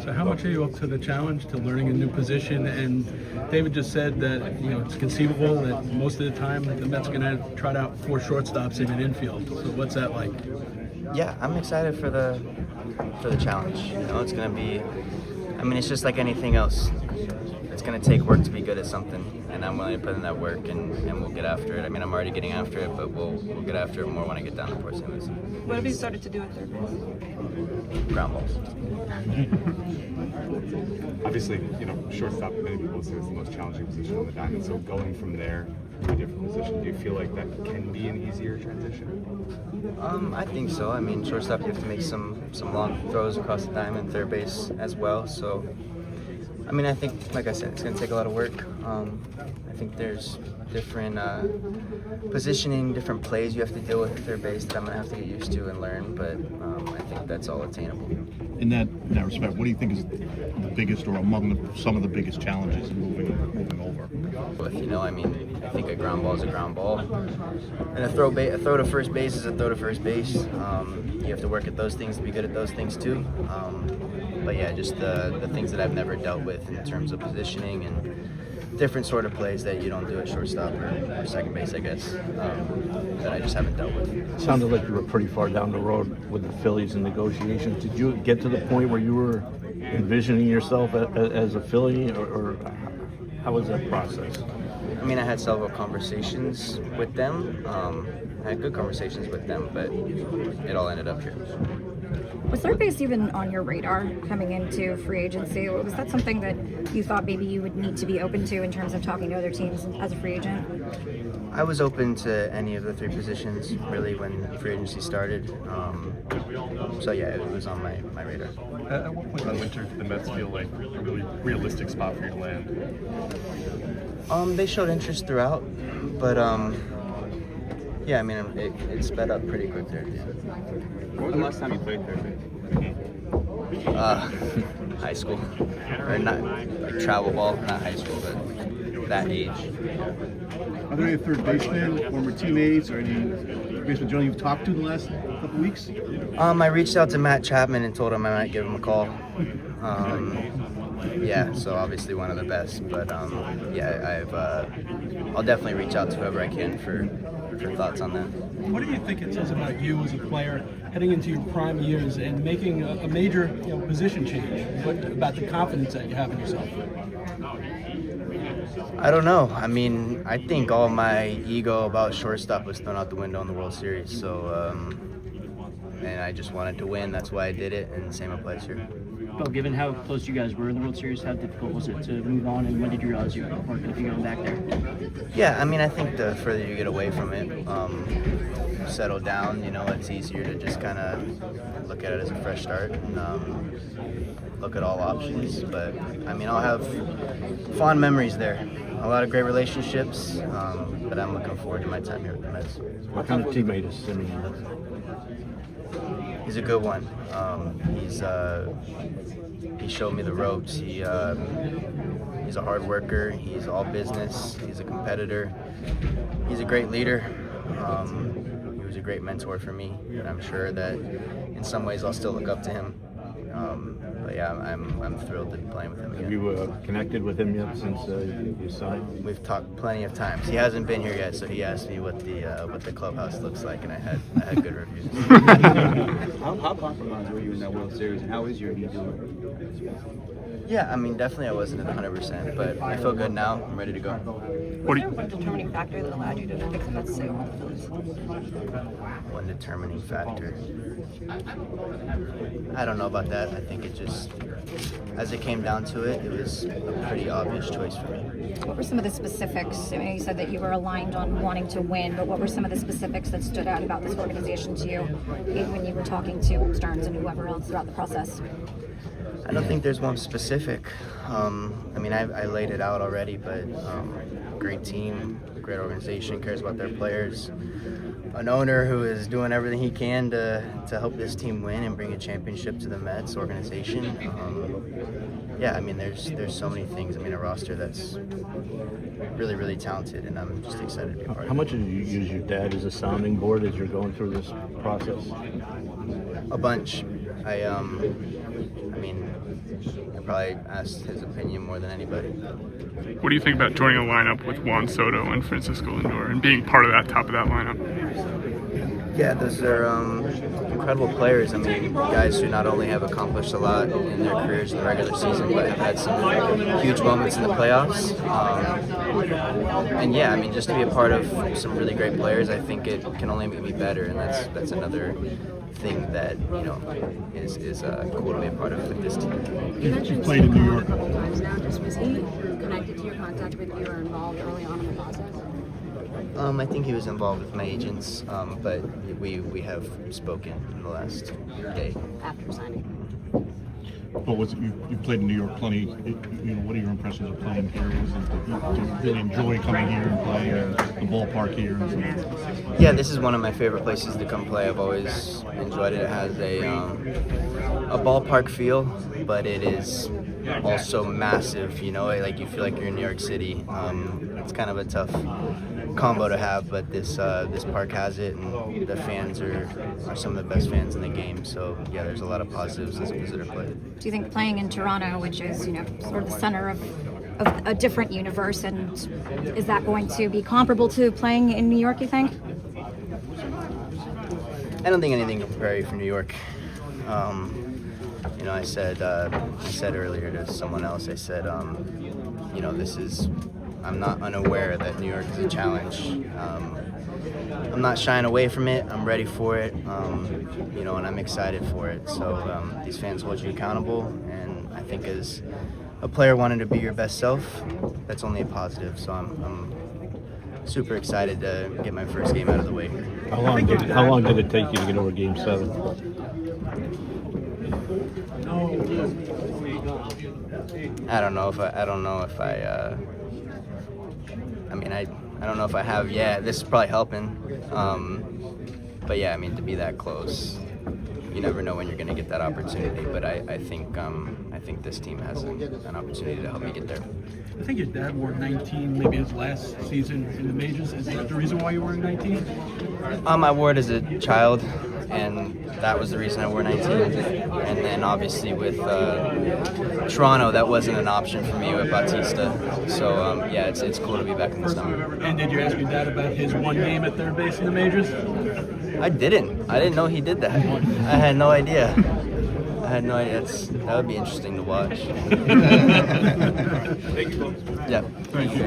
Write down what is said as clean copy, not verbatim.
So how much are you up to the challenge, to learning a new position? And David just said that it's conceivable that most of the time the Mets are going to trot out 4 shortstops in an infield. So what's that like? Yeah, I'm excited for the challenge. It's going to be. It's just like anything else. It's going to take work to be good at something, and I'm willing to put in that work, and we'll get after it. I'm already getting after it, but we'll get after it more when I get down to Port St. Lucie. What have you started to do at third base? Ground balls. Obviously, shortstop, many people say is the most challenging position on the diamond. So going from there to a different position, do you feel like that can be an easier transition? I think so. Shortstop, you have to make some long throws across the diamond, third base as well. So, I think, like I said, it's going to take a lot of work. I think there's different positioning, different plays you have to deal with at third base that I'm going to have to get used to and learn, but I think that's all attainable. In that respect, what do you think is the biggest, or among some of the biggest challenges in moving over? But, I think a ground ball is a ground ball, and a throw to first base is a throw to first base. You have to work at those things to be good at those things too. But yeah, just the things that I've never dealt with in terms of positioning and different sort of plays that you don't do at shortstop or second base, I guess, that I just haven't dealt with. It sounded like you were pretty far down the road with the Phillies and negotiations. Did you get to the point where you were envisioning yourself as a Philly, or how was that process? I had several conversations with them. I had good conversations with them, but it all ended up here. Was third base even on your radar coming into free agency? Was that something that you thought maybe you would need to be open to in terms of talking to other teams as a free agent? I was open to any of the 3 positions, really, when free agency started. So yeah, it was on my radar. At what point in the winter did the Mets feel like a really realistic spot for you to land? They showed interest throughout, but it sped up pretty quick there. Yeah. When was the last time you played third base? High school, or not like travel ball, not high school, but that age. Are there any third basemen, former teammates, or any baseman generally you've talked to the last couple of weeks? I reached out to Matt Chapman and told him I might give him a call. So obviously one of the best, but I'll definitely reach out to whoever I can for thoughts on that. What do you think it says about you as a player heading into your prime years and making a major position change? What about the confidence that you have in yourself? I don't know. I think all my ego about shortstop was thrown out the window in the World Series. So, and I just wanted to win. That's why I did it, and the same applies here. Well, given how close you guys were in the World Series, how difficult was it to move on, and when did you realize you weren't going to be going back there? Yeah, I think the further you get away from it, settle down, it's easier to just kind of look at it as a fresh start and look at all options. But, I'll have fond memories there. A lot of great relationships, but I'm looking forward to my time here with the Mets. What kind of teammate is Simeon? He's a good one. He showed me the ropes. He's a hard worker. He's all business. He's a competitor. He's a great leader. He was a great mentor for me, and I'm sure that in some ways I'll still look up to him. But yeah, I'm thrilled to be playing with him again. Have you connected with him yet since you signed? We've talked plenty of times. He hasn't been here yet, so he asked me what the clubhouse looks like, and I had good reviews. How compromised were you in that World Series, and how is your knee doing? Yeah, definitely I wasn't at 100%, but I feel good now. I'm ready to go. What determining factor that allowed you to pick the Mets to stay on the Phillies? One determining factor. I don't know about that. I think it just, as it came down to it, it was a pretty obvious choice for me. What were some of the specifics? You said that you were aligned on wanting to win, but what were some of the specifics that stood out about this organization to you, even when you were talking to Stearns and whoever else throughout the process? I don't think there's one specific. I laid it out already, but great team, great organization, cares about their players. An owner who is doing everything he can to help this team win and bring a championship to the Mets organization. There's so many things. A roster that's really, really talented, and I'm just excited to be a part of it. How much did you use your dad as a sounding board as you're going through this process? A bunch. I mean, I probably asked his opinion more than anybody. What do you think about joining a lineup with Juan Soto and Francisco Lindor and being part of that top of that lineup? Yeah, those are incredible players. I mean, guys who not only have accomplished a lot in their careers in the regular season, but have had some huge moments in the playoffs. And yeah, I mean, just to be a part of some really great players, I think it can only make me better, and that's another thing that is cool to be a part of with this team. You played in New York. Was he connected to your contact with you or involved early on in the process? I think he was involved with my agents, but we have spoken in the last day. After signing. But was it, you played in New York plenty? What are your impressions of playing here? Do you really enjoy coming here and playing the ballpark here? And stuff? Yeah, this is one of my favorite places to come play. I've always enjoyed it. It has a ballpark feel, but it is also massive. Like you feel like you're in New York City. It's kind of a tough combo to have, but this park has it, and the fans are some of the best fans in the game. So yeah, there's a lot of positives as a visitor play. Do you think playing in Toronto, which is sort of the center of a different universe, and is that going to be comparable to playing in New York, you think? I don't think anything can prepare you for New York. I said earlier to someone else, I said, I'm not unaware that New York is a challenge. I'm not shying away from it. I'm ready for it, and I'm excited for it. So these fans hold you accountable, and I think as a player wanting to be your best self, that's only a positive. So I'm super excited to get my first game out of the way. How long did it take you to get over Game 7? I don't know if I have yet. This is probably helping. But yeah, I mean, to be that close, you never know when you're going to get that opportunity. But I think this team has an opportunity to help me get there. I think your dad wore 19, maybe his last season in the majors. Is that the reason why you were wearing 19? I wore it as a child, and that was the reason I wore 19. And then obviously with Toronto, that wasn't an option for me with Bautista. So yeah, it's cool to be back in this number. And did you ask your dad about his one game at third base in the majors? I didn't know he did that. I had no idea. That would be interesting to watch. Yeah. Thank you.